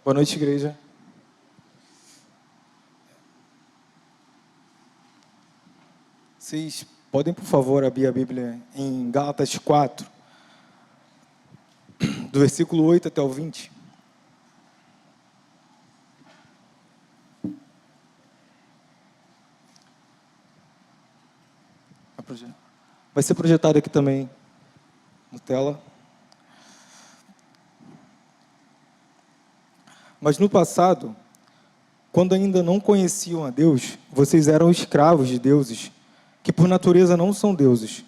Boa noite, igreja. Vocês podem, por favor, abrir a Bíblia em Gálatas 4, do versículo 8 até o 20. Vai ser projetado aqui também, na tela. Mas no passado, quando ainda não conheciam a Deus, vocês eram escravos de deuses, que por natureza não são deuses.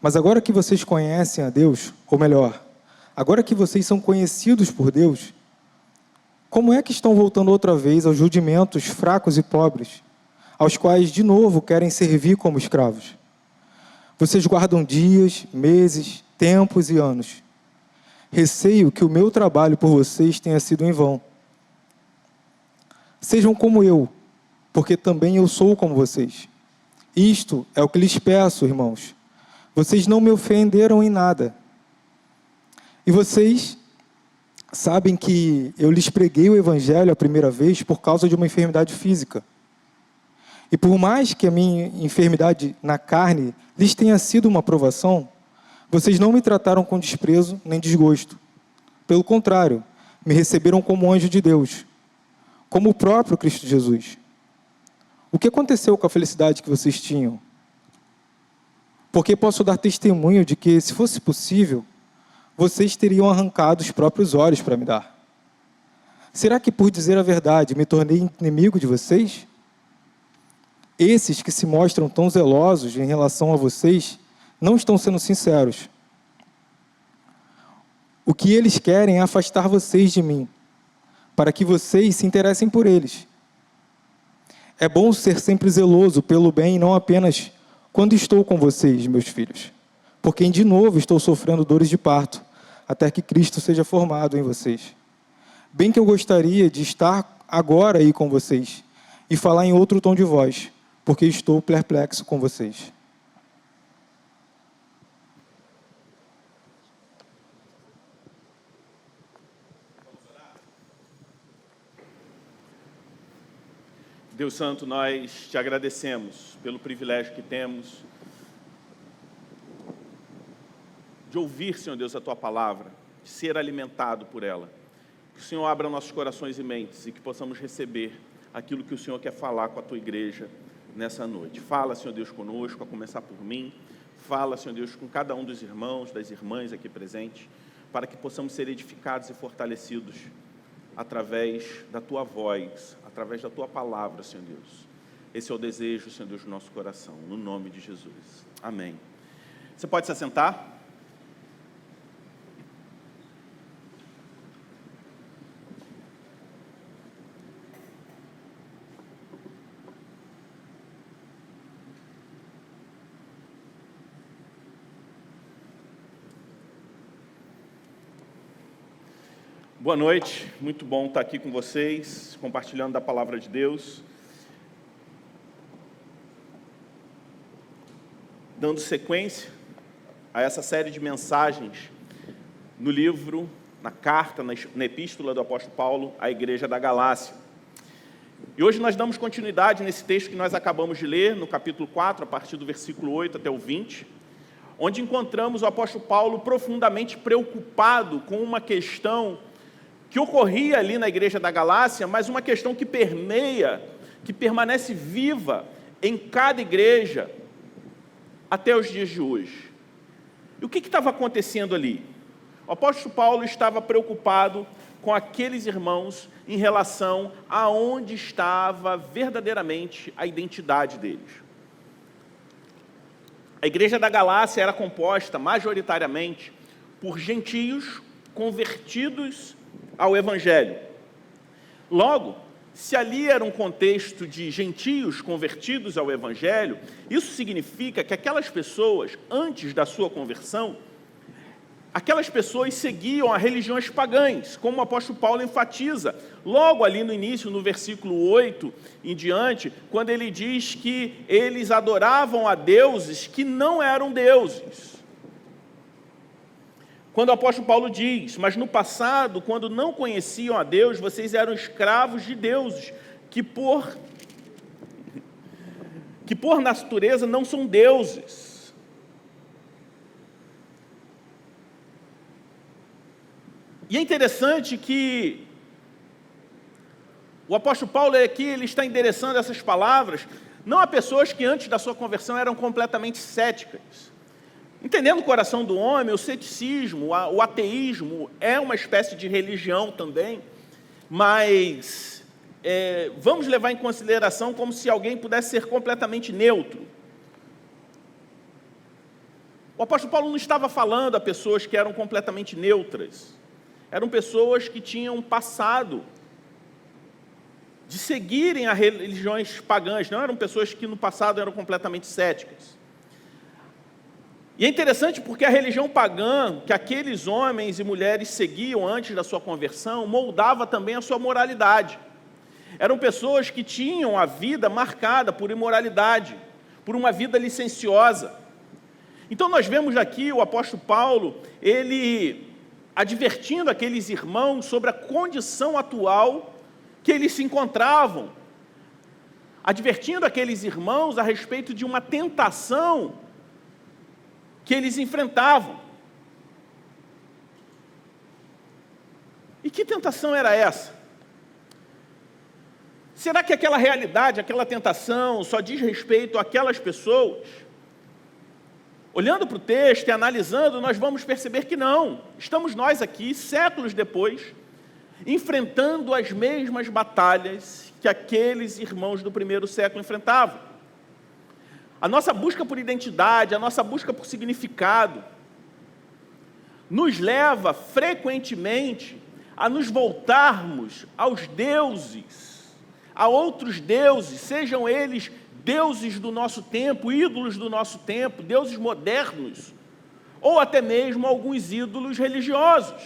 Mas agora que vocês conhecem a Deus, ou melhor, agora que vocês são conhecidos por Deus, como é que estão voltando outra vez aos rudimentos fracos e pobres, aos quais de novo querem servir como escravos? Vocês guardam dias, meses, tempos e anos. Receio que o meu trabalho por vocês tenha sido em vão. Sejam como eu, porque também eu sou como vocês. Isto é o que lhes peço, irmãos. Vocês não me ofenderam em nada. E vocês sabem que eu lhes preguei o Evangelho a primeira vez por causa de uma enfermidade física. E por mais que a minha enfermidade na carne lhes tenha sido uma provação, vocês não me trataram com desprezo nem desgosto. Pelo contrário, me receberam como anjo de Deus, como o próprio Cristo Jesus. O que aconteceu com a felicidade que vocês tinham? Porque posso dar testemunho de que, se fosse possível, vocês teriam arrancado os próprios olhos para me dar. Será que, por dizer a verdade, me tornei inimigo de vocês? Esses que se mostram tão zelosos em relação a vocês não estão sendo sinceros. O que eles querem é afastar vocês de mim, para que vocês se interessem por eles. É bom ser sempre zeloso pelo bem e não apenas quando estou com vocês, meus filhos, porque de novo estou sofrendo dores de parto, até que Cristo seja formado em vocês. Bem que eu gostaria de estar agora aí com vocês e falar em outro tom de voz, porque estou perplexo com vocês. Deus Santo, nós te agradecemos pelo privilégio que temos de ouvir, Senhor Deus, a Tua palavra, de ser alimentado por ela. Que o Senhor abra nossos corações e mentes e que possamos receber aquilo que o Senhor quer falar com a Tua igreja nessa noite. Fala, Senhor Deus, conosco, a começar por mim. Fala, Senhor Deus, com cada um dos irmãos, das irmãs aqui presentes, para que possamos ser edificados e fortalecidos através da Tua voz, através da Tua palavra, Senhor Deus. Esse é o desejo, Senhor Deus, do nosso coração, no nome de Jesus. Amém. Você pode se assentar? Boa noite, muito bom estar aqui com vocês, compartilhando da palavra de Deus. Dando sequência a essa série de mensagens no livro, na carta, na epístola do apóstolo Paulo à igreja da Galácia. E hoje nós damos continuidade nesse texto que nós acabamos de ler, no capítulo 4, a partir do versículo 8 até o 20, onde encontramos o apóstolo Paulo profundamente preocupado com uma questão que ocorria ali na igreja da Galácia, mas uma questão que permeia, que permanece viva em cada igreja até os dias de hoje. E o que estava acontecendo ali? O apóstolo Paulo estava preocupado com aqueles irmãos em relação a onde estava verdadeiramente a identidade deles. A igreja da Galácia era composta majoritariamente por gentios convertidos ao Evangelho. Logo, se ali era um contexto de gentios convertidos ao Evangelho, isso significa que aquelas pessoas, antes da sua conversão, aquelas pessoas seguiam a religiões pagãs, como o apóstolo Paulo enfatiza, logo ali no início, no versículo 8 em diante, quando ele diz que eles adoravam a deuses que não eram deuses. quando o apóstolo Paulo diz: mas no passado, quando não conheciam a Deus, vocês eram escravos de deuses, que por natureza não são deuses. E é interessante que o apóstolo Paulo aqui, ele está endereçando essas palavras não a pessoas que antes da sua conversão eram completamente céticas. Entendendo o coração do homem, o ceticismo, o ateísmo é uma espécie de religião também, mas vamos levar em consideração como se alguém pudesse ser completamente neutro. O apóstolo Paulo não estava falando a pessoas que eram completamente neutras. Eram pessoas que tinham um passado de seguirem a religiões pagãs, não eram pessoas que no passado eram completamente céticas. E é interessante porque a religião pagã que aqueles homens e mulheres seguiam antes da sua conversão moldava também a sua moralidade. Eram pessoas que tinham a vida marcada por imoralidade, por uma vida licenciosa. Então nós vemos aqui o apóstolo Paulo, ele advertindo aqueles irmãos sobre a condição atual que eles se encontravam, advertindo aqueles irmãos a respeito de uma tentação que eles enfrentavam. E que tentação era essa? Será que aquela realidade, aquela tentação só diz respeito àquelas pessoas? Olhando para o texto e analisando, nós vamos perceber que não. Estamos nós aqui, séculos depois, enfrentando as mesmas batalhas que aqueles irmãos do primeiro século enfrentavam. A nossa busca por identidade, a nossa busca por significado, nos leva frequentemente a nos voltarmos aos deuses, a outros deuses, sejam eles deuses do nosso tempo, ídolos do nosso tempo, deuses modernos, ou até mesmo alguns ídolos religiosos.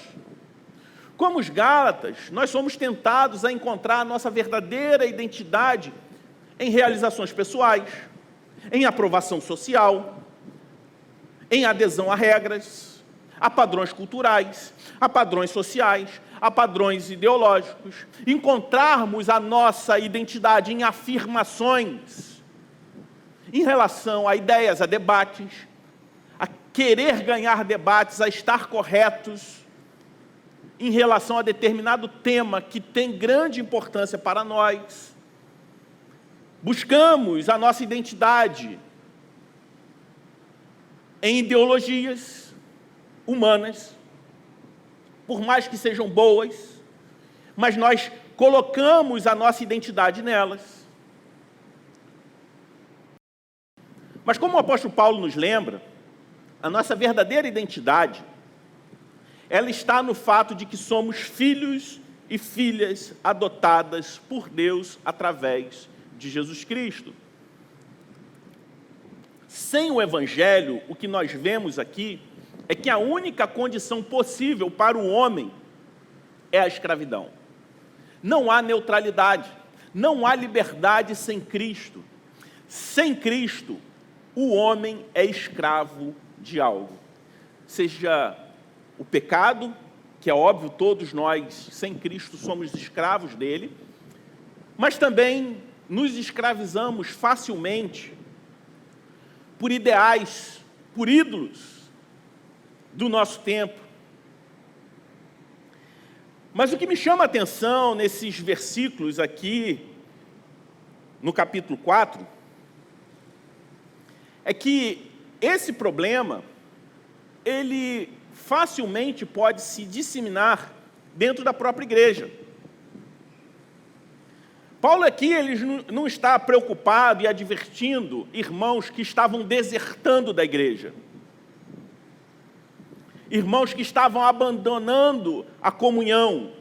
Como os Gálatas, nós somos tentados a encontrar a nossa verdadeira identidade em realizações pessoais, em aprovação social, em adesão a regras, a padrões culturais, a padrões sociais, a padrões ideológicos. Encontrarmos a nossa identidade em afirmações, em relação a ideias, a debates, a querer ganhar debates, a estar corretos em relação a determinado tema que tem grande importância para nós. Buscamos a nossa identidade em ideologias humanas, por mais que sejam boas, mas nós colocamos a nossa identidade nelas. Mas como o apóstolo Paulo nos lembra, a nossa verdadeira identidade, ela está no fato de que somos filhos e filhas adotadas por Deus através de Jesus Cristo. Sem o Evangelho, o que nós vemos aqui é que a única condição possível para o homem é a escravidão. Não há neutralidade, não há liberdade sem Cristo. Sem Cristo, o homem é escravo de algo. Seja o pecado, que é óbvio, todos nós, sem Cristo, somos escravos dele, mas também nos escravizamos facilmente por ideais, por ídolos do nosso tempo. Mas o que me chama a atenção nesses versículos aqui, no capítulo 4, é que esse problema, ele facilmente pode se disseminar dentro da própria igreja. Paulo aqui ele não está preocupado e advertindo irmãos que estavam desertando da igreja. Irmãos que estavam abandonando a comunhão,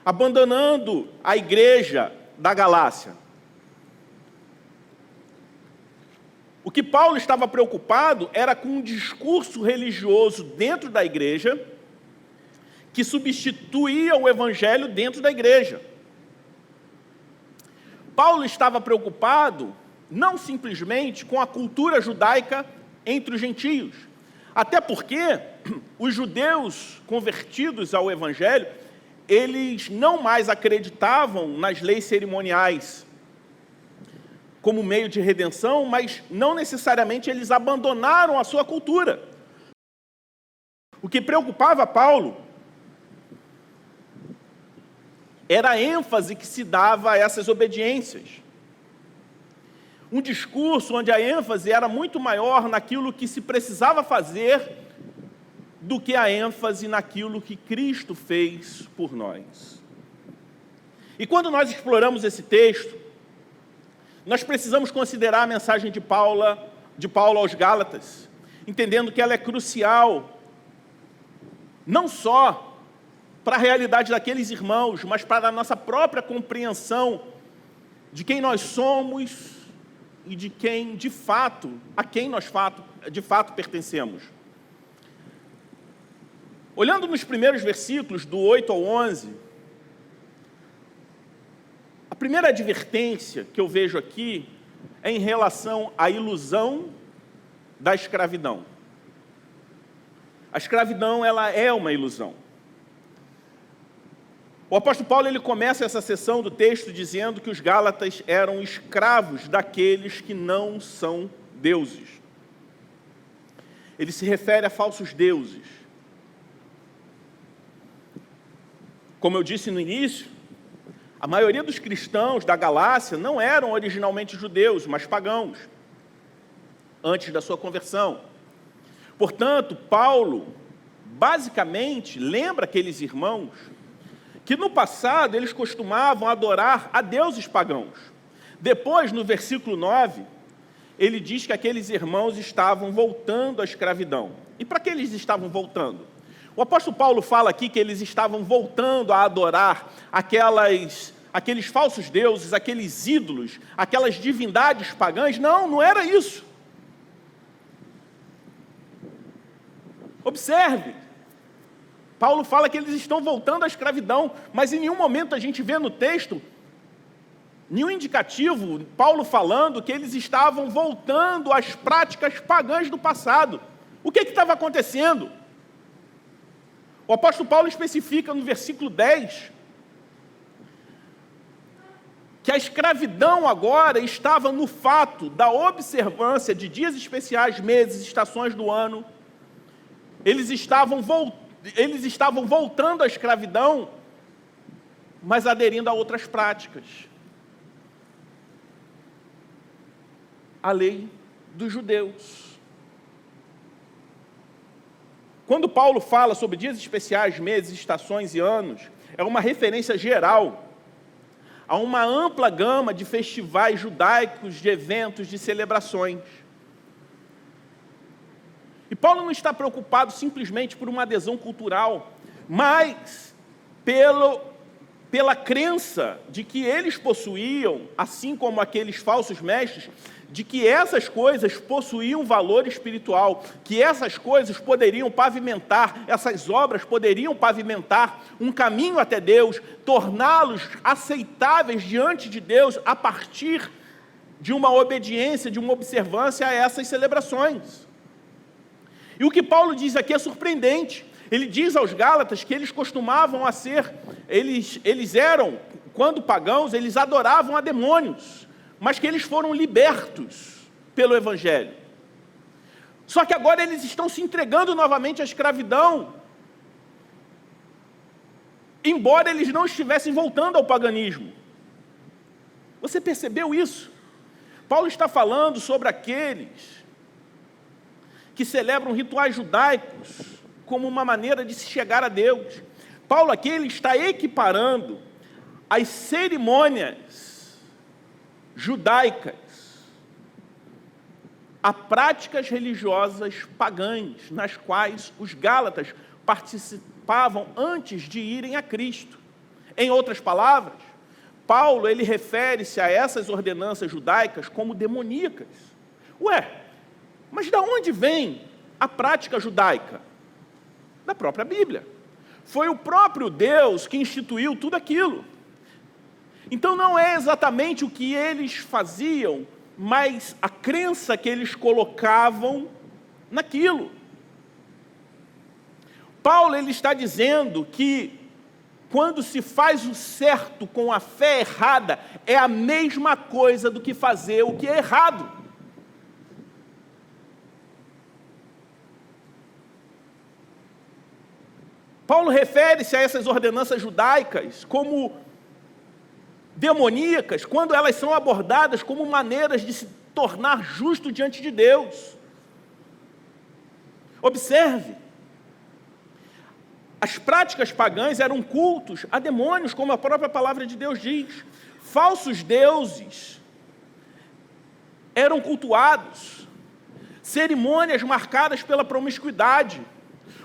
abandonando a igreja da Galácia. O que Paulo estava preocupado era com um discurso religioso dentro da igreja que substituía o evangelho dentro da igreja. Paulo estava preocupado não simplesmente com a cultura judaica entre os gentios. Até porque os judeus convertidos ao Evangelho, eles não mais acreditavam nas leis cerimoniais como meio de redenção, mas não necessariamente eles abandonaram a sua cultura. O que preocupava Paulo era a ênfase que se dava a essas obediências. Um discurso onde a ênfase era muito maior naquilo que se precisava fazer do que a ênfase naquilo que Cristo fez por nós. E quando nós exploramos esse texto, nós precisamos considerar a mensagem de Paulo aos Gálatas, entendendo que ela é crucial, não só para a realidade daqueles irmãos, mas para a nossa própria compreensão de quem nós somos e de quem, de fato, a quem nós de fato pertencemos. Olhando nos primeiros versículos, do 8 ao 11, a primeira advertência que eu vejo aqui é em relação à ilusão da escravidão. A escravidão, ela é uma ilusão. O apóstolo Paulo, ele começa essa seção do texto dizendo que os gálatas eram escravos daqueles que não são deuses. Ele se refere a falsos deuses. Como eu disse no início, a maioria dos cristãos da Galácia não eram originalmente judeus, mas pagãos, antes da sua conversão. Portanto, Paulo, basicamente, lembra aqueles irmãos que no passado eles costumavam adorar a deuses pagãos. Depois, no versículo 9, ele diz que aqueles irmãos estavam voltando à escravidão. E para que eles estavam voltando? O apóstolo Paulo fala aqui que eles estavam voltando a adorar aqueles falsos deuses, aqueles ídolos, aquelas divindades pagãs. Não, não era isso. Observe, Paulo fala que eles estão voltando à escravidão, mas em nenhum momento a gente vê no texto nenhum indicativo, Paulo falando que eles estavam voltando às práticas pagãs do passado. O que estava acontecendo? O apóstolo Paulo especifica no versículo 10 que a escravidão agora estava no fato da observância de dias especiais, meses, estações do ano. Eles estavam voltando à escravidão, mas aderindo a outras práticas. A lei dos judeus. Quando Paulo fala sobre dias especiais, meses, estações e anos, é uma referência geral a uma ampla gama de festivais judaicos, de eventos, de celebrações. E Paulo não está preocupado simplesmente por uma adesão cultural, mas pela crença de que eles possuíam, assim como aqueles falsos mestres, de que essas coisas possuíam valor espiritual, que essas coisas poderiam pavimentar, essas obras poderiam pavimentar um caminho até Deus, torná-los aceitáveis diante de Deus a partir de uma obediência, de uma observância a essas celebrações. E o que Paulo diz aqui é surpreendente. Ele diz aos Gálatas que eles costumavam eles eram, quando pagãos, eles adoravam a demônios, mas que eles foram libertos pelo Evangelho. Só que agora eles estão se entregando novamente à escravidão, embora eles não estivessem voltando ao paganismo. Você percebeu isso? Paulo está falando sobre aqueles que celebram rituais judaicos como uma maneira de se chegar a Deus. Paulo aqui ele está equiparando as cerimônias judaicas a práticas religiosas pagãs, nas quais os gálatas participavam antes de irem a Cristo. Em outras palavras, Paulo ele refere-se a essas ordenanças judaicas como demoníacas. Mas de onde vem a prática judaica? Da própria Bíblia. Foi o próprio Deus que instituiu tudo aquilo. Então não é exatamente o que eles faziam, mas a crença que eles colocavam naquilo. Paulo ele está dizendo que quando se faz o certo com a fé errada, é a mesma coisa do que fazer o que é errado. Paulo refere-se a essas ordenanças judaicas como demoníacas, quando elas são abordadas como maneiras de se tornar justo diante de Deus. Observe, as práticas pagãs eram cultos a demônios, como a própria palavra de Deus diz. Falsos deuses eram cultuados, cerimônias marcadas pela promiscuidade.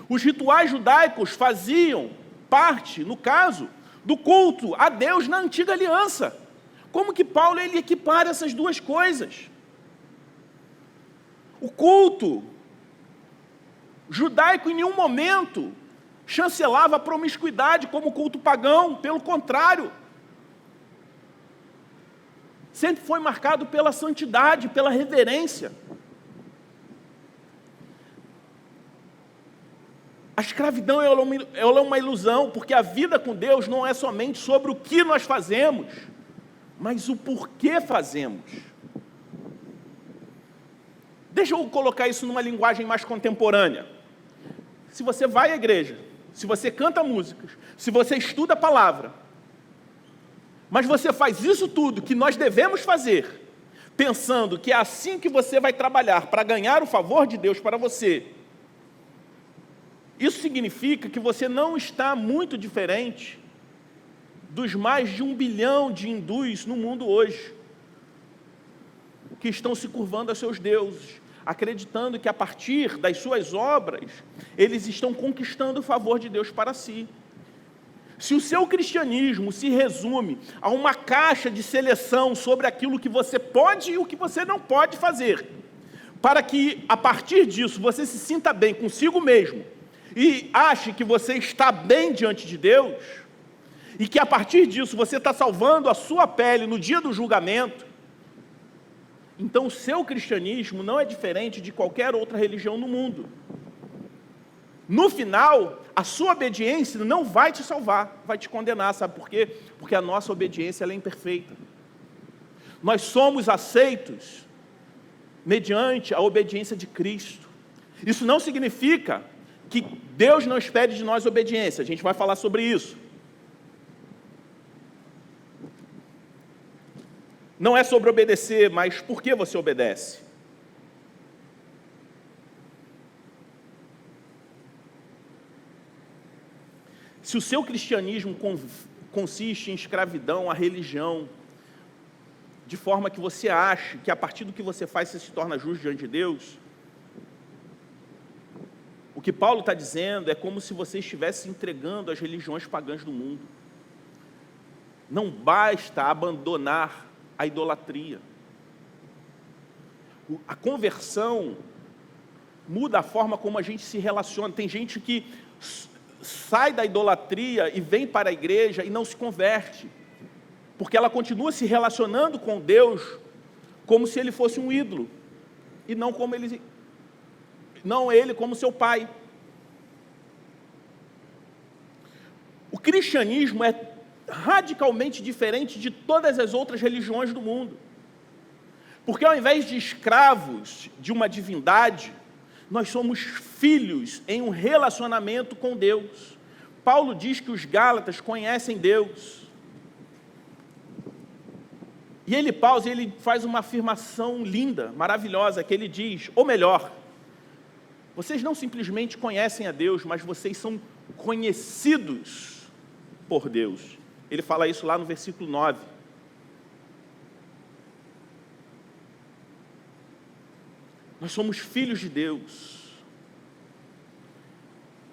Os rituais judaicos faziam parte, no caso, do culto a Deus na antiga aliança. Como que Paulo ele equipara essas duas coisas? O culto judaico em nenhum momento chancelava a promiscuidade como o culto pagão, pelo contrário. Sempre foi marcado pela santidade, pela reverência. A escravidão é uma ilusão, porque a vida com Deus não é somente sobre o que nós fazemos, mas o porquê fazemos. Deixa eu colocar isso numa linguagem mais contemporânea. Se você vai à igreja, se você canta músicas, se você estuda a palavra, mas você faz isso tudo que nós devemos fazer, pensando que é assim que você vai trabalhar para ganhar o favor de Deus para você, isso significa que você não está muito diferente dos mais de 1 bilhão de hindus no mundo hoje, que estão se curvando a seus deuses, acreditando que a partir das suas obras, eles estão conquistando o favor de Deus para si. Se o seu cristianismo se resume a uma caixa de seleção sobre aquilo que você pode e o que você não pode fazer, para que, a partir disso, você se sinta bem consigo mesmo, e ache que você está bem diante de Deus, e que a partir disso você está salvando a sua pele no dia do julgamento, então o seu cristianismo não é diferente de qualquer outra religião no mundo. No final, a sua obediência não vai te salvar, vai te condenar, sabe por quê? Porque a nossa obediência ela é imperfeita. Nós somos aceitos mediante a obediência de Cristo. Isso não significa que Deus não espere de nós obediência, a gente vai falar sobre isso. Não é sobre obedecer, mas por que você obedece? Se o seu cristianismo consiste em escravidão à religião, de forma que você ache que a partir do que você faz você se torna justo diante de Deus, o que Paulo está dizendo é como se você estivesse entregando as religiões pagãs do mundo. Não basta abandonar a idolatria. A conversão muda a forma como a gente se relaciona. Tem gente que sai da idolatria e vem para a igreja e não se converte, porque ela continua se relacionando com Deus como se ele fosse um ídolo, e não ele como seu pai. O cristianismo é radicalmente diferente de todas as outras religiões do mundo, porque ao invés de escravos de uma divindade, nós somos filhos em um relacionamento com Deus. Paulo diz que os Gálatas conhecem Deus. E ele pausa e ele faz uma afirmação linda, maravilhosa, que ele diz, ou melhor, vocês não simplesmente conhecem a Deus, mas vocês são conhecidos por Deus. Ele fala isso lá no versículo 9. Nós somos filhos de Deus.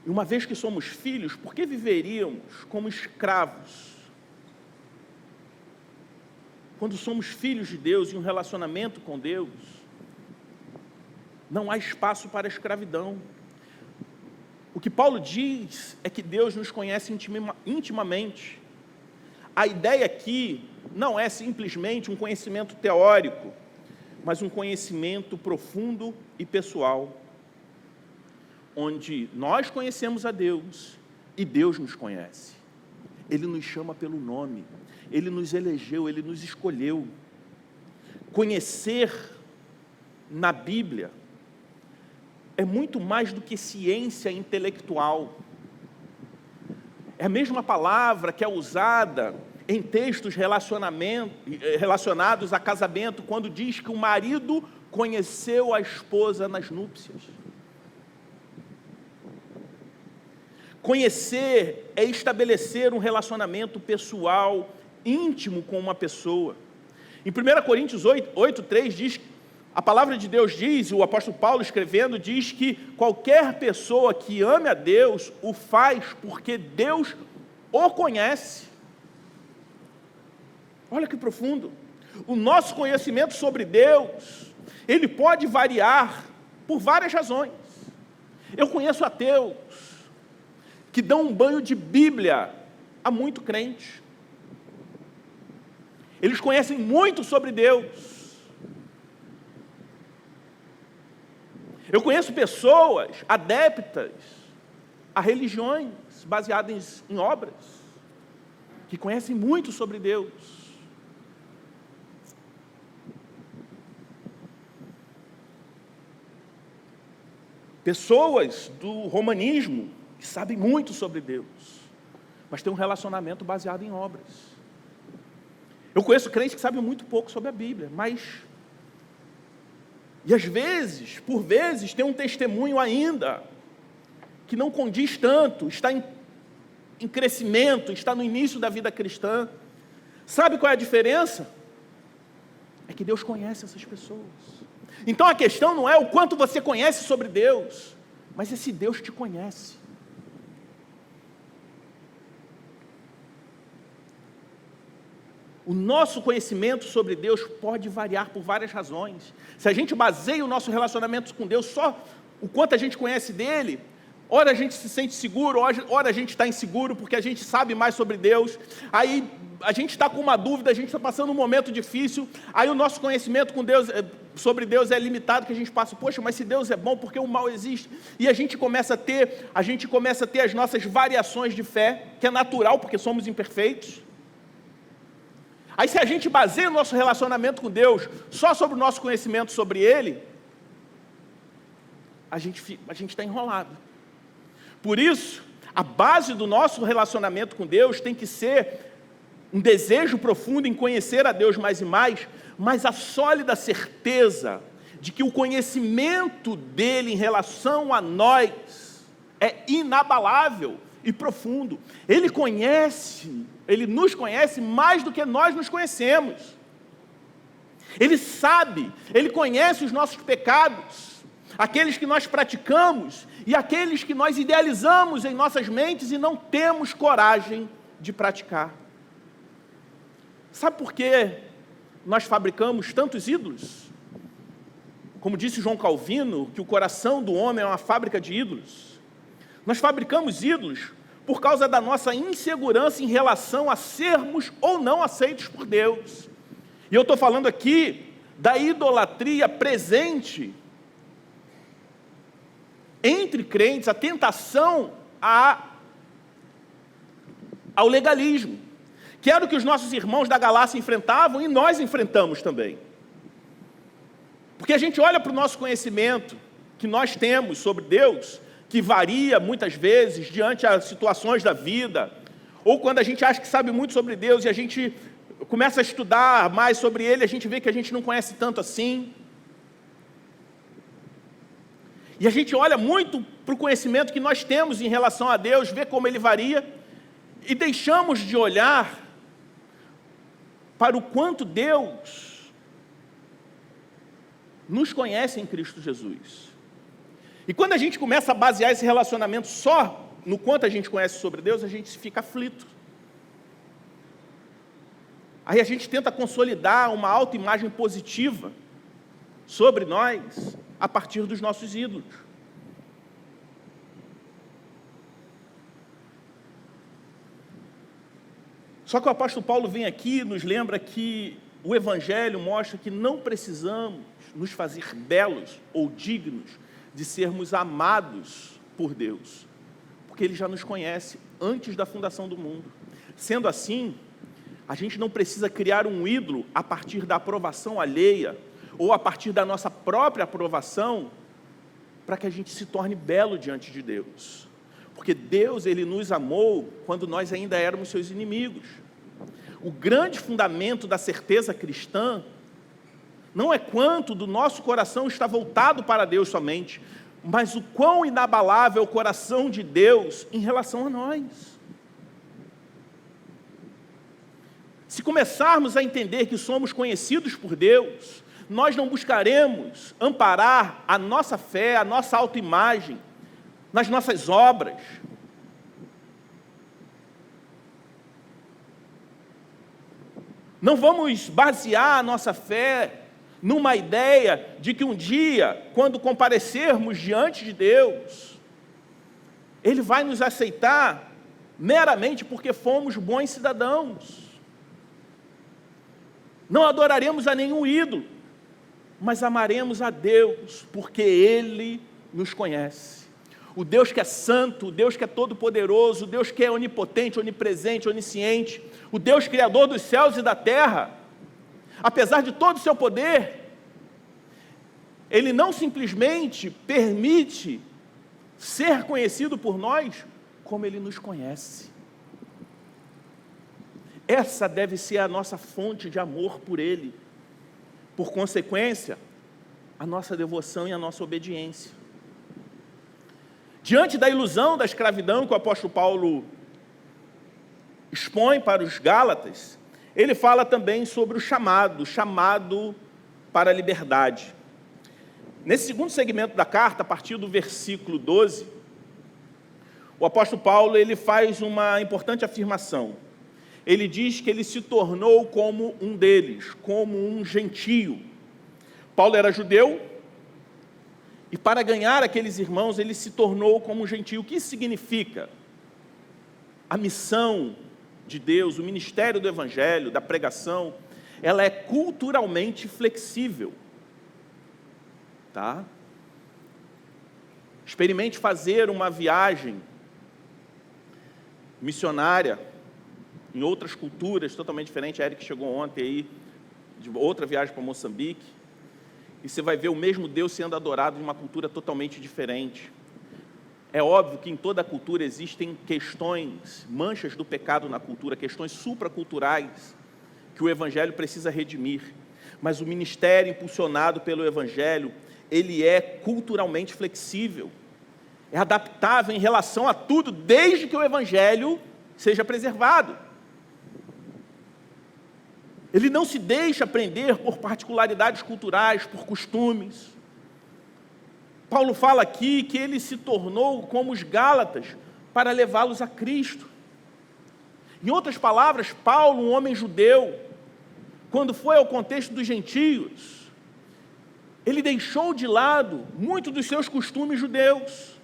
E uma vez que somos filhos, por que viveríamos como escravos? Quando somos filhos de Deus e um relacionamento com Deus, não há espaço para a escravidão. O que Paulo diz é que Deus nos conhece intimamente. A ideia aqui não é simplesmente um conhecimento teórico, mas um conhecimento profundo e pessoal. onde nós conhecemos a Deus e Deus nos conhece. Ele nos chama pelo nome, Ele nos elegeu, Ele nos escolheu. Conhecer na Bíblia é muito mais do que ciência intelectual. É a mesma palavra que é usada em textos relacionados a casamento, quando diz que o marido conheceu a esposa nas núpcias. Conhecer é estabelecer um relacionamento pessoal, íntimo com uma pessoa. Em 1 Coríntios 8:3 diz, a palavra de Deus diz, o apóstolo Paulo escrevendo, diz que qualquer pessoa que ame a Deus, o faz porque Deus o conhece. Olha que profundo. O nosso conhecimento sobre Deus, ele pode variar por várias razões. Eu conheço ateus que dão um banho de Bíblia a muito crente. Eles conhecem muito sobre Deus. Eu conheço pessoas adeptas a religiões baseadas em obras, que conhecem muito sobre Deus. Pessoas do romanismo que sabem muito sobre Deus, mas têm um relacionamento baseado em obras. Eu conheço crentes que sabem muito pouco sobre a Bíblia, e às vezes, por vezes, tem um testemunho ainda que não condiz tanto, está em crescimento, está no início da vida cristã. Sabe qual é a diferença? É que Deus conhece essas pessoas. Então a questão não é o quanto você conhece sobre Deus, mas é se Deus te conhece. O nosso conhecimento sobre Deus pode variar por várias razões. Se a gente baseia o nosso relacionamento com Deus só o quanto a gente conhece dele, ora a gente se sente seguro, ora a gente está inseguro porque a gente sabe mais sobre Deus. Aí a gente está com uma dúvida, a gente está passando um momento difícil, aí o nosso conhecimento com Deus, sobre Deus é limitado, que a gente passa, poxa, mas se Deus é bom, por que o mal existe? E a gente começa a ter as nossas variações de fé, que é natural, porque somos imperfeitos. Aí se a gente baseia o nosso relacionamento com Deus só sobre o nosso conhecimento sobre Ele, a gente está enrolado. Por isso, a base do nosso relacionamento com Deus tem que ser um desejo profundo em conhecer a Deus mais e mais, mas a sólida certeza de que o conhecimento dele em relação a nós é inabalável e profundo. Ele nos conhece mais do que nós nos conhecemos. Ele sabe, Ele conhece os nossos pecados, aqueles que nós praticamos e aqueles que nós idealizamos em nossas mentes e não temos coragem de praticar. Sabe por que nós fabricamos tantos ídolos? Como disse João Calvino, que o coração do homem é uma fábrica de ídolos. Nós fabricamos ídolos por causa da nossa insegurança em relação a sermos ou não aceitos por Deus. E eu estou falando aqui da idolatria presente entre crentes, a tentação ao legalismo, que era o que os nossos irmãos da Galácia enfrentavam e nós enfrentamos também. Porque a gente olha para o nosso conhecimento que nós temos sobre Deus, que varia muitas vezes diante das situações da vida, ou quando a gente acha que sabe muito sobre Deus e a gente começa a estudar mais sobre Ele, a gente vê que a gente não conhece tanto assim. E a gente olha muito para o conhecimento que nós temos em relação a Deus, vê como Ele varia, e deixamos de olhar para o quanto Deus nos conhece em Cristo Jesus. E quando a gente começa a basear esse relacionamento só no quanto a gente conhece sobre Deus, a gente fica aflito. Aí a gente tenta consolidar uma autoimagem positiva sobre nós a partir dos nossos ídolos. Só que o apóstolo Paulo vem aqui e nos lembra que o Evangelho mostra que não precisamos nos fazer belos ou dignos de sermos amados por Deus? Porque Ele já nos conhece antes da fundação do mundo. Sendo assim, a gente não precisa criar um ídolo a partir da aprovação alheia ou a partir da nossa própria aprovação para que a gente se torne belo diante de Deus. Porque Deus, Ele nos amou quando nós ainda éramos seus inimigos. O grande fundamento da certeza cristã não é quanto do nosso coração está voltado para Deus somente, mas o quão inabalável é o coração de Deus em relação a nós. Se começarmos a entender que somos conhecidos por Deus, nós não buscaremos amparar a nossa fé, a nossa autoimagem, nas nossas obras. Não vamos basear a nossa fé numa ideia de que um dia, quando comparecermos diante de Deus, Ele vai nos aceitar meramente porque fomos bons cidadãos. Não adoraremos a nenhum ídolo, mas amaremos a Deus, porque Ele nos conhece. O Deus que é santo, o Deus que é todo-poderoso, o Deus que é onipotente, onipresente, onisciente, o Deus criador dos céus e da terra, apesar de todo o seu poder, Ele não simplesmente permite ser conhecido por nós, como Ele nos conhece. Essa deve ser a nossa fonte de amor por Ele. Por consequência, a nossa devoção e a nossa obediência. Diante da ilusão da escravidão que o apóstolo Paulo expõe para os Gálatas, ele fala também sobre o chamado para a liberdade. Nesse segundo segmento da carta, a partir do versículo 12, o apóstolo Paulo ele faz uma importante afirmação. Ele diz que ele se tornou como um deles, como um gentio. Paulo era judeu, e para ganhar aqueles irmãos, ele se tornou como um gentio. O que isso significa? A missão de Deus, o ministério do evangelho, da pregação, ela é culturalmente flexível. Tá? Experimente fazer uma viagem missionária em outras culturas, totalmente diferente. A Eric chegou ontem aí, de outra viagem para Moçambique, e você vai ver o mesmo Deus sendo adorado em uma cultura totalmente diferente. É óbvio que em toda a cultura existem questões, manchas do pecado na cultura, questões supraculturais, que o Evangelho precisa redimir. Mas o ministério impulsionado pelo Evangelho, ele é culturalmente flexível, é adaptável em relação a tudo, desde que o Evangelho seja preservado. Ele não se deixa prender por particularidades culturais, por costumes. Paulo fala aqui que ele se tornou como os Gálatas para levá-los a Cristo. Em outras palavras, Paulo, um homem judeu, quando foi ao contexto dos gentios, ele deixou de lado muito dos seus costumes judeus.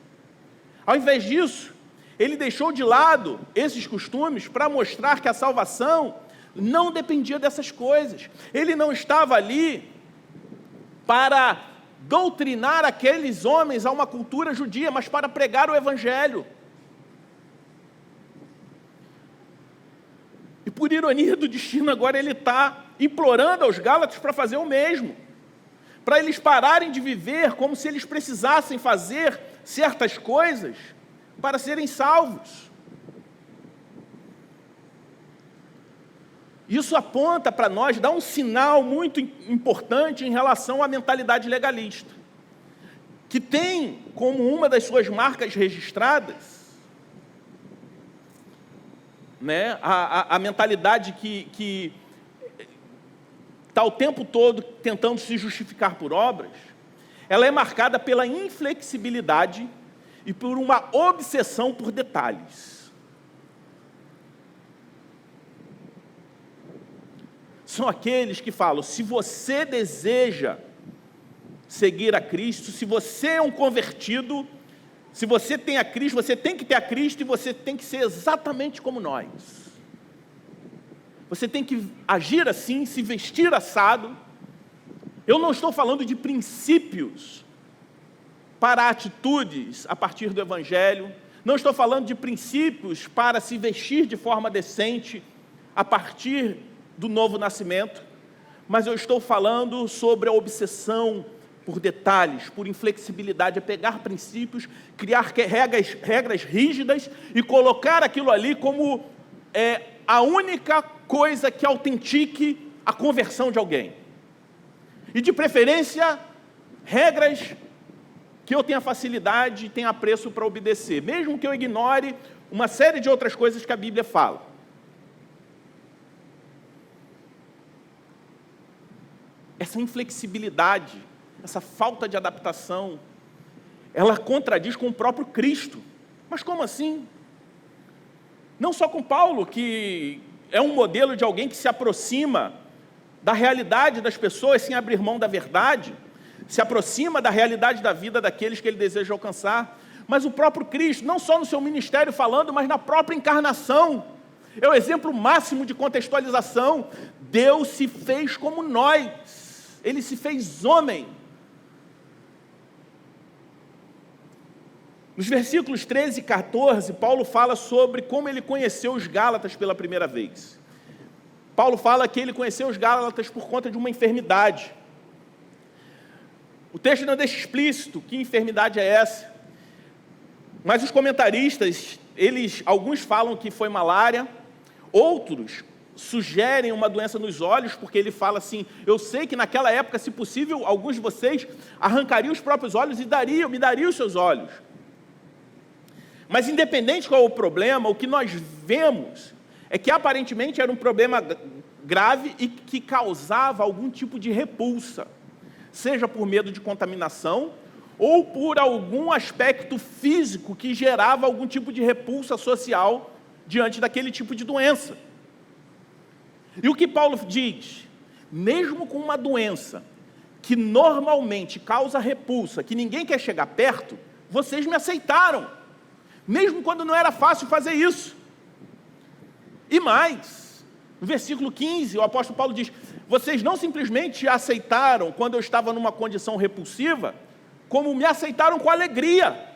Ao invés disso, ele deixou de lado esses costumes para mostrar que a salvação não dependia dessas coisas. Ele não estava ali para doutrinar aqueles homens a uma cultura judia, mas para pregar o Evangelho. E por ironia do destino, agora ele está implorando aos Gálatas para fazer o mesmo, para eles pararem de viver como se eles precisassem fazer certas coisas para serem salvos. Isso aponta para nós, dá um sinal muito importante em relação à mentalidade legalista, que tem como uma das suas marcas registradas, né, a mentalidade que está o tempo todo tentando se justificar por obras. Ela é marcada pela inflexibilidade e por uma obsessão por detalhes. São aqueles que falam, se você deseja seguir a Cristo, se você é um convertido, se você tem a Cristo, você tem que ter a Cristo e você tem que ser exatamente como nós. Você tem que agir assim, se vestir assado. Eu não estou falando de princípios para atitudes a partir do Evangelho. Não estou falando de princípios para se vestir de forma decente a partir do novo nascimento, mas eu estou falando sobre a obsessão por detalhes, por inflexibilidade, é pegar princípios, criar regras rígidas e colocar aquilo ali como a única coisa que autentique a conversão de alguém. E de preferência, regras que eu tenha facilidade e tenha apreço para obedecer, mesmo que eu ignore uma série de outras coisas que a Bíblia fala. Essa inflexibilidade, essa falta de adaptação, ela contradiz com o próprio Cristo. Mas como assim? Não só com Paulo, que é um modelo de alguém que se aproxima da realidade das pessoas sem abrir mão da verdade, se aproxima da realidade da vida daqueles que ele deseja alcançar, mas o próprio Cristo, não só no seu ministério falando, mas na própria encarnação, é o exemplo máximo de contextualização. Deus se fez como nós, Ele se fez homem. Nos versículos 13 e 14, Paulo fala sobre como ele conheceu os Gálatas pela primeira vez. Paulo fala que ele conheceu os Gálatas por conta de uma enfermidade. O texto não deixa explícito que enfermidade é essa, mas os comentaristas, alguns falam que foi malária, outros sugerem uma doença nos olhos, porque ele fala assim: eu sei que naquela época, se possível, alguns de vocês arrancariam os próprios olhos e me dariam os seus olhos. Mas independente qual é o problema, o que nós vemos é que aparentemente era um problema grave e que causava algum tipo de repulsa, seja por medo de contaminação ou por algum aspecto físico que gerava algum tipo de repulsa social diante daquele tipo de doença. E o que Paulo diz? Mesmo com uma doença que normalmente causa repulsa, que ninguém quer chegar perto, vocês me aceitaram, mesmo quando não era fácil fazer isso. E mais, no versículo 15, o apóstolo Paulo diz: vocês não simplesmente aceitaram quando eu estava numa condição repulsiva, como me aceitaram com alegria.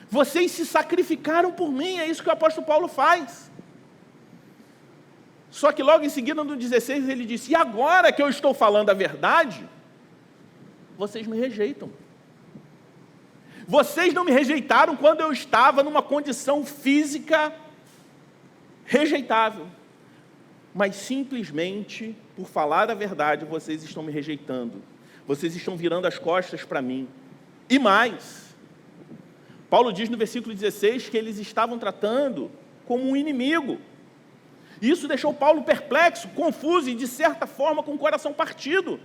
Vocês se sacrificaram por mim, é isso que o apóstolo Paulo faz. Só que logo em seguida, no 16, ele disse: e agora que eu estou falando a verdade, vocês me rejeitam. Vocês não me rejeitaram quando eu estava numa condição física rejeitável, mas simplesmente por falar a verdade, vocês estão me rejeitando. Vocês estão virando as costas para mim. E mais, Paulo diz no versículo 16 que eles estavam tratando como um inimigo. Isso deixou Paulo perplexo, confuso e, de certa forma, com o coração partido.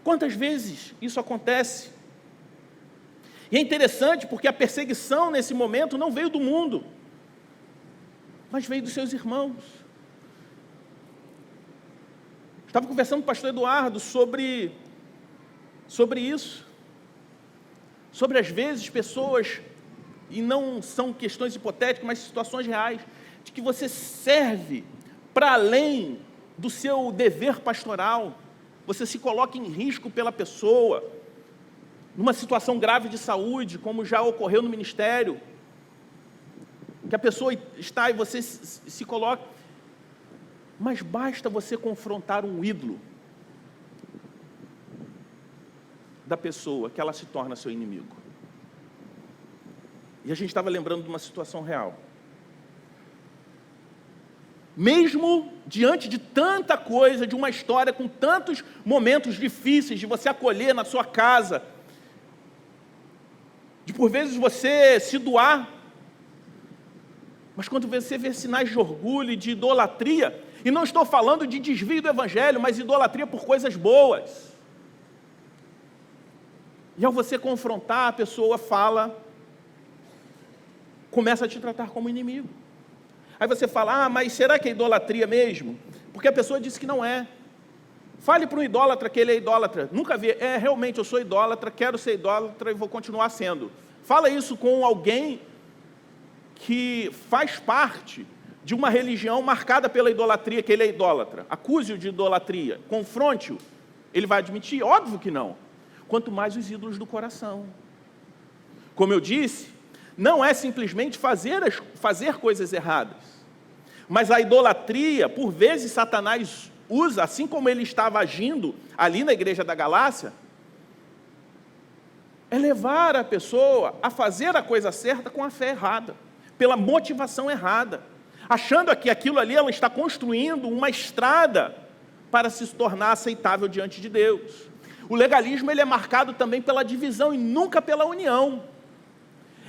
Quantas vezes isso acontece? E é interessante porque a perseguição nesse momento não veio do mundo, mas veio dos seus irmãos. Estava conversando com o pastor Eduardo sobre isso. Sobre, às vezes, pessoas, e não são questões hipotéticas, mas situações reais, de que você serve para além do seu dever pastoral, você se coloca em risco pela pessoa, numa situação grave de saúde, como já ocorreu no ministério, que a pessoa está e você se coloca, mas basta você confrontar um ídolo da pessoa, que ela se torna seu inimigo. E a gente estava lembrando de uma situação real. Mesmo diante de tanta coisa, de uma história com tantos momentos difíceis de você acolher na sua casa, de por vezes você se doar, mas quando você vê sinais de orgulho e de idolatria, e não estou falando de desvio do evangelho, mas idolatria por coisas boas, e ao você confrontar, a pessoa começa a te tratar como inimigo. Aí você fala: mas será que é idolatria mesmo? Porque a pessoa disse que não é. Fale para um idólatra que ele é idólatra. Nunca vi. Realmente eu sou idólatra, quero ser idólatra e vou continuar sendo. Fala isso com alguém que faz parte de uma religião marcada pela idolatria, que ele é idólatra. Acuse-o de idolatria, confronte-o Ele vai admitir? Óbvio que não. Quanto mais os ídolos do coração. Como eu disse, não é simplesmente fazer coisas erradas, mas a idolatria, por vezes Satanás usa, assim como ele estava agindo ali na igreja da Galácia, é levar a pessoa a fazer a coisa certa com a fé errada, pela motivação errada, achando que aquilo ali ela está construindo uma estrada para se tornar aceitável diante de Deus. O legalismo ele é marcado também pela divisão e nunca pela união.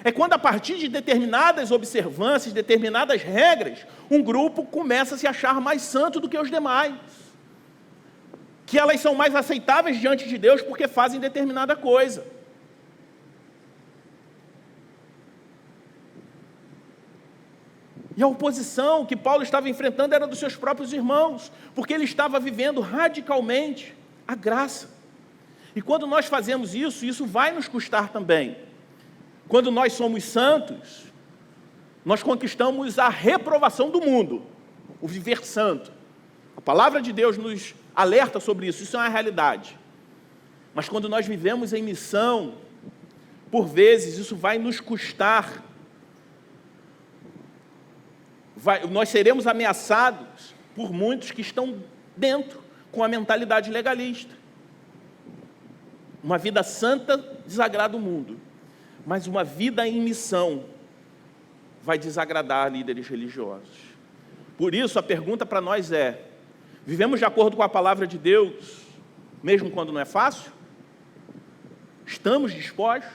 É quando, a partir de determinadas observâncias, determinadas regras, um grupo começa a se achar mais santo do que os demais. Que elas são mais aceitáveis diante de Deus porque fazem determinada coisa. E a oposição que Paulo estava enfrentando era dos seus próprios irmãos, porque ele estava vivendo radicalmente a graça. E quando nós fazemos isso, isso vai nos custar também. Quando nós somos santos, nós conquistamos a reprovação do mundo, o viver santo. A palavra de Deus nos alerta sobre isso, isso é uma realidade. Mas quando nós vivemos em missão, por vezes isso vai nos custar. Nós seremos ameaçados por muitos que estão dentro, com a mentalidade legalista. Uma vida santa desagrada o mundo. Mas uma vida em missão vai desagradar líderes religiosos. Por isso, a pergunta para nós é: vivemos de acordo com a palavra de Deus, mesmo quando não é fácil? Estamos dispostos?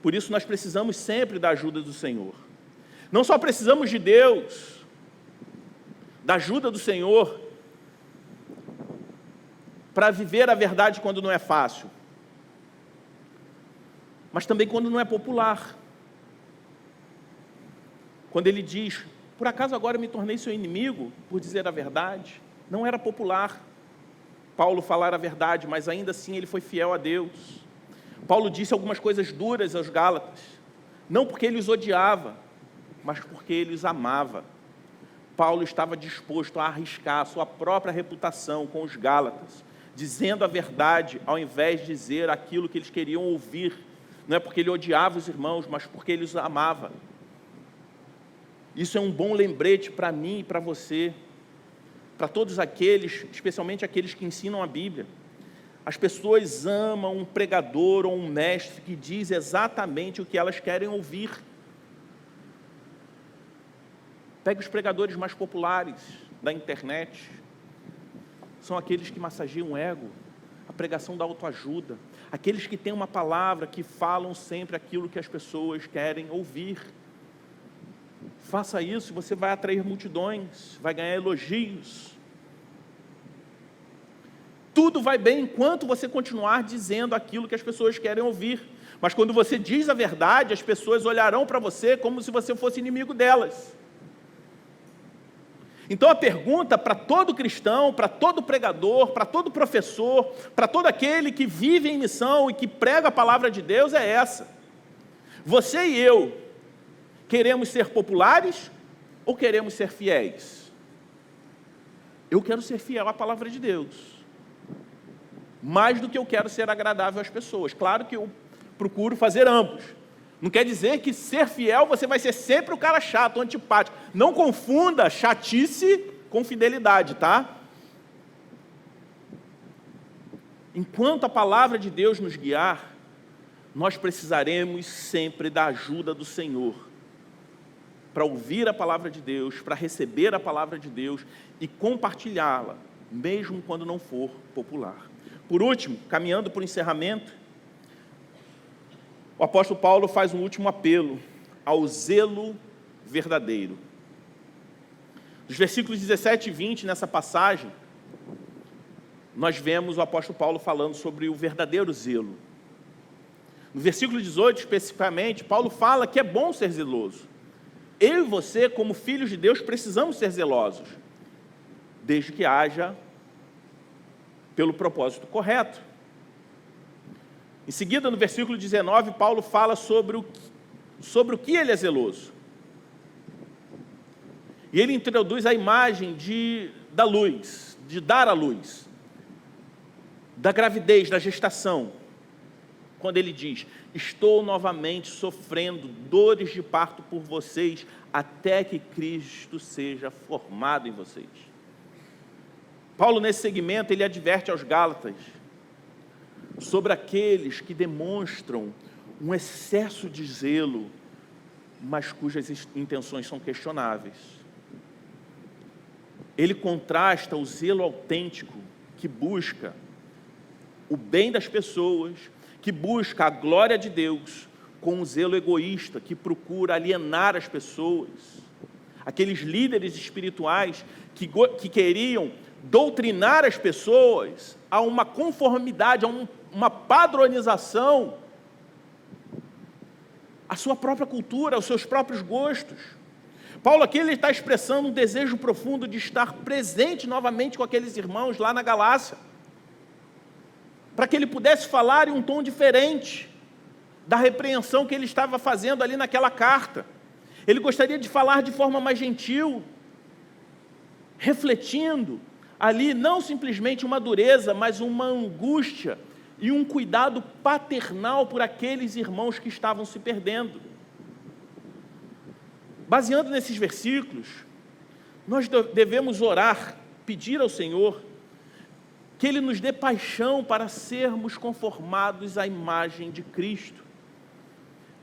Por isso, nós precisamos sempre da ajuda do Senhor. Não só precisamos de Deus, da ajuda do Senhor, para viver a verdade quando não é fácil, mas também quando não é popular. Quando ele diz, por acaso agora me tornei seu inimigo por dizer a verdade, não era popular Paulo falar a verdade, mas ainda assim ele foi fiel a Deus. Paulo disse algumas coisas duras aos Gálatas, não porque ele os odiava, mas porque ele os amava. Paulo estava disposto a arriscar a sua própria reputação com os Gálatas, dizendo a verdade ao invés de dizer aquilo que eles queriam ouvir. Não é porque ele odiava os irmãos, mas porque ele os amava. Isso é um bom lembrete para mim e para você, para todos aqueles, especialmente aqueles que ensinam a Bíblia. As pessoas amam um pregador ou um mestre que diz exatamente o que elas querem ouvir. Pegue os pregadores mais populares da internet, são aqueles que massageiam o ego, a pregação da autoajuda, aqueles que têm uma palavra, que falam sempre aquilo que as pessoas querem ouvir. Faça isso, você vai atrair multidões, vai ganhar elogios. Tudo vai bem enquanto você continuar dizendo aquilo que as pessoas querem ouvir. Mas quando você diz a verdade, as pessoas olharão para você como se você fosse inimigo delas. Então a pergunta para todo cristão, para todo pregador, para todo professor, para todo aquele que vive em missão e que prega a palavra de Deus é essa: você e eu queremos ser populares ou queremos ser fiéis? Eu quero ser fiel à palavra de Deus, mais do que eu quero ser agradável às pessoas. Claro que eu procuro fazer ambos. Não quer dizer que ser fiel você vai ser sempre o cara chato, antipático. Não confunda chatice com fidelidade, tá? Enquanto a palavra de Deus nos guiar, nós precisaremos sempre da ajuda do Senhor para ouvir a palavra de Deus, para receber a palavra de Deus e compartilhá-la, mesmo quando não for popular. Por último, caminhando para o encerramento, o apóstolo Paulo faz um último apelo ao zelo verdadeiro. Nos versículos 17 e 20, nessa passagem, nós vemos o apóstolo Paulo falando sobre o verdadeiro zelo. No versículo 18, especificamente, Paulo fala que é bom ser zeloso. Eu e você, como filhos de Deus, precisamos ser zelosos, desde que haja pelo propósito correto. Em seguida, no versículo 19, Paulo fala sobre o que ele é zeloso. E ele introduz a imagem da luz, de dar a luz. da gravidez, da gestação, quando ele diz: estou novamente sofrendo dores de parto por vocês, até que Cristo seja formado em vocês. Paulo, nesse segmento, ele adverte aos Gálatas sobre aqueles que demonstram um excesso de zelo, mas cujas intenções são questionáveis. Ele contrasta o zelo autêntico, que busca o bem das pessoas, que busca a glória de Deus, com um zelo egoísta, que procura alienar as pessoas. Aqueles líderes espirituais que queriam doutrinar as pessoas a uma conformidade, a uma padronização, à sua própria cultura, aos seus próprios gostos. Paulo aqui ele está expressando um desejo profundo de estar presente novamente com aqueles irmãos lá na Galácia, para que ele pudesse falar em um tom diferente da repreensão que ele estava fazendo ali naquela carta. Ele gostaria de falar de forma mais gentil, refletindo ali não simplesmente uma dureza, mas uma angústia e um cuidado paternal por aqueles irmãos que estavam se perdendo. Baseando nesses versículos, nós devemos orar, pedir ao Senhor que Ele nos dê paixão para sermos conformados à imagem de Cristo.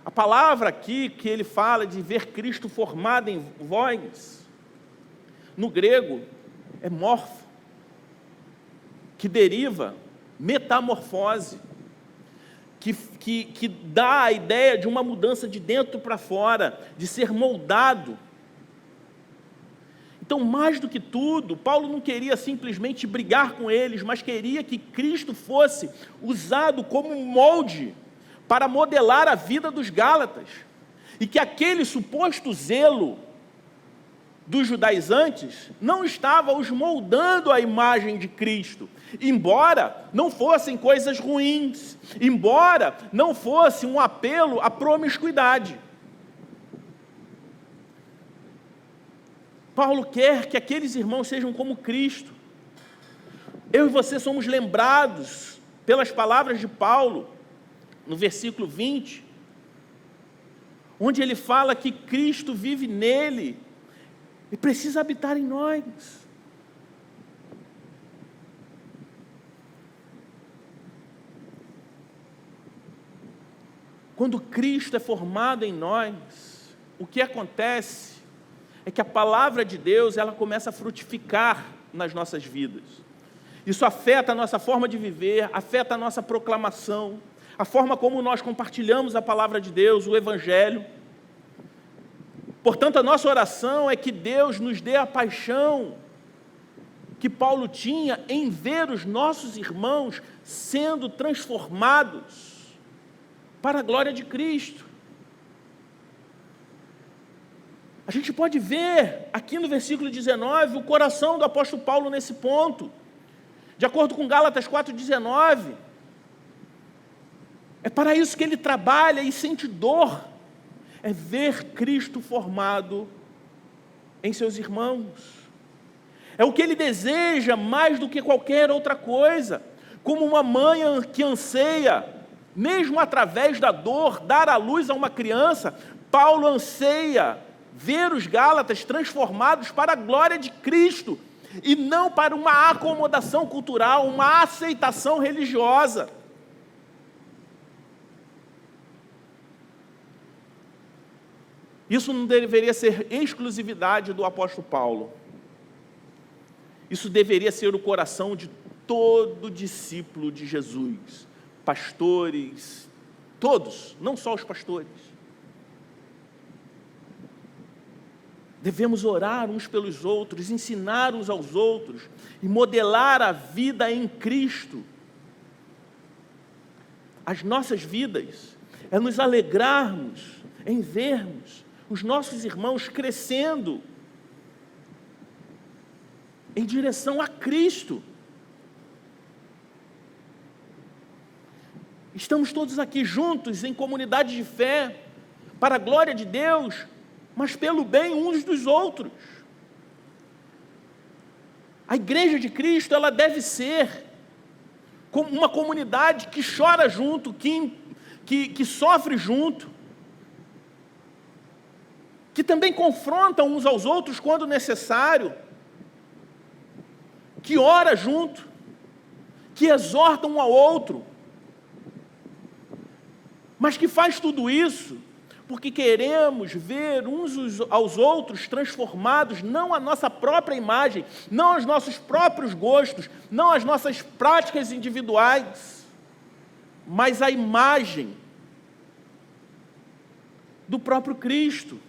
A palavra aqui que ele fala de ver Cristo formado em vós, no grego, é morfo, que deriva metamorfose, que dá a ideia de uma mudança de dentro para fora, de ser moldado. Então, mais do que tudo, Paulo não queria simplesmente brigar com eles, mas queria que Cristo fosse usado como um molde para modelar a vida dos Gálatas, e que aquele suposto zelo dos judaizantes não estava os moldando à imagem de Cristo, embora não fossem coisas ruins, embora não fosse um apelo à promiscuidade. Paulo quer que aqueles irmãos sejam como Cristo. Eu e você somos lembrados pelas palavras de Paulo, no versículo 20, onde ele fala que Cristo vive nele e precisa habitar em nós. Quando Cristo é formado em nós, o que acontece é que a palavra de Deus, ela começa a frutificar nas nossas vidas. Isso afeta a nossa forma de viver, afeta a nossa proclamação, a forma como nós compartilhamos a palavra de Deus, o Evangelho. Portanto, a nossa oração é que Deus nos dê a paixão que Paulo tinha em ver os nossos irmãos sendo transformados para a glória de Cristo. A gente pode ver aqui no versículo 19 o coração do apóstolo Paulo nesse ponto. De acordo com Gálatas 4,19, é para isso que ele trabalha e sente dor, é ver Cristo formado em seus irmãos. É o que ele deseja mais do que qualquer outra coisa, como uma mãe que anseia, mesmo através da dor, dar à luz a uma criança. Paulo anseia ver os Gálatas transformados para a glória de Cristo, e não para uma acomodação cultural, uma aceitação religiosa. Isso não deveria ser exclusividade do apóstolo Paulo. Isso deveria ser o coração de todo discípulo de Jesus. Pastores, todos, não só os pastores. Devemos orar uns pelos outros, ensinar uns aos outros e modelar a vida em Cristo. As nossas vidas é nos alegrarmos em vermos os nossos irmãos crescendo em direção a Cristo. Estamos todos aqui juntos em comunidade de fé, para a glória de Deus, mas pelo bem uns dos outros. A igreja de Cristo, ela deve ser uma comunidade que chora junto, que sofre junto, que também confronta uns aos outros quando necessário, que ora junto, que exorta um ao outro, mas que faz tudo isso porque queremos ver uns aos outros transformados, não a nossa própria imagem, não os nossos próprios gostos, não as nossas práticas individuais, mas a imagem do próprio Cristo.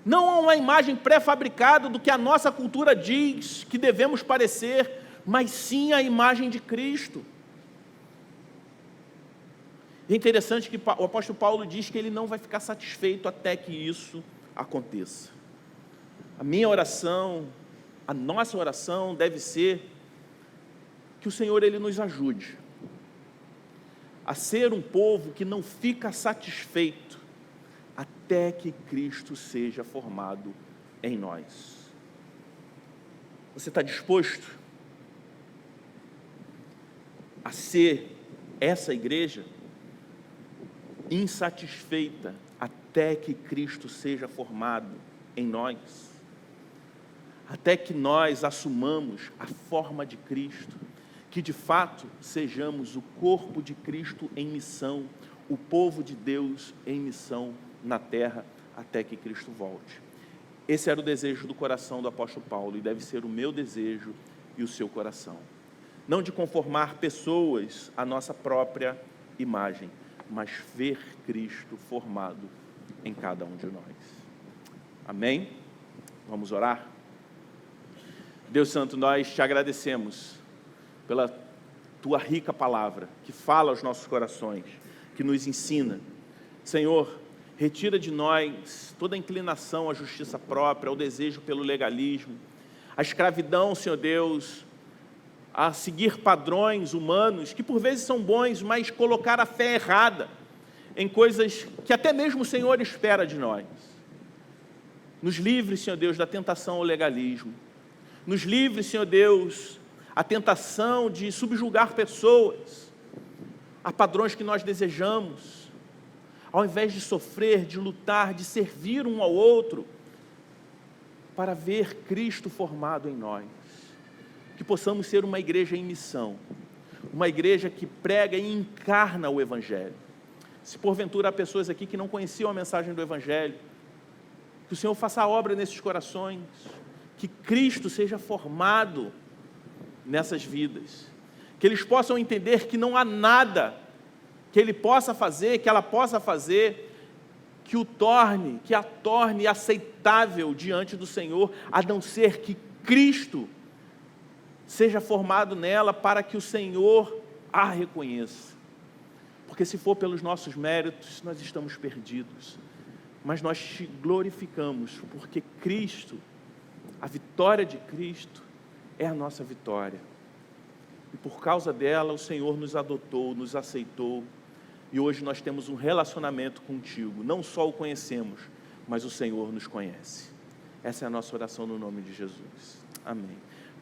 Não uma imagem pré-fabricada do que a nossa cultura diz que devemos parecer, mas sim a imagem de Cristo. É interessante que o apóstolo Paulo diz que ele não vai ficar satisfeito até que isso aconteça. A minha oração, a nossa oração deve ser que o Senhor ele nos ajude a ser um povo que não fica satisfeito até que Cristo seja formado em nós. Você está disposto a ser essa igreja insatisfeita até que Cristo seja formado em nós? Até que nós assumamos a forma de Cristo, que de fato sejamos o corpo de Cristo em missão, o povo de Deus em missão na terra, até que Cristo volte. Esse era o desejo do coração do apóstolo Paulo, e deve ser o meu desejo e o seu coração. Não de conformar pessoas à nossa própria imagem, mas ver Cristo formado em cada um de nós. Amém? Vamos orar? Deus Santo, nós te agradecemos pela tua rica palavra, que fala aos nossos corações, que nos ensina. Senhor, retira de nós toda a inclinação à justiça própria, ao desejo pelo legalismo, a escravidão, Senhor Deus, a seguir padrões humanos, que por vezes são bons, mas colocar a fé errada em coisas que até mesmo o Senhor espera de nós. Nos livre, Senhor Deus, da tentação ao legalismo. Nos livre, Senhor Deus, a tentação de subjugar pessoas a padrões que nós desejamos, ao invés de sofrer, de lutar, de servir um ao outro, para ver Cristo formado em nós. Que possamos ser uma igreja em missão, uma igreja que prega e encarna o Evangelho. Se porventura há pessoas aqui que não conheciam a mensagem do Evangelho, que o Senhor faça a obra nesses corações, que Cristo seja formado nessas vidas, que eles possam entender que não há nada que Ele possa fazer, que ela possa fazer, que a torne aceitável diante do Senhor, a não ser que Cristo seja formado nela, para que o Senhor a reconheça. Porque se for pelos nossos méritos, nós estamos perdidos. Mas nós te glorificamos, porque Cristo, a vitória de Cristo, é a nossa vitória. E por causa dela, o Senhor nos adotou, nos aceitou, e hoje nós temos um relacionamento contigo. Não só o conhecemos, mas o Senhor nos conhece. Essa é a nossa oração no nome de Jesus. Amém.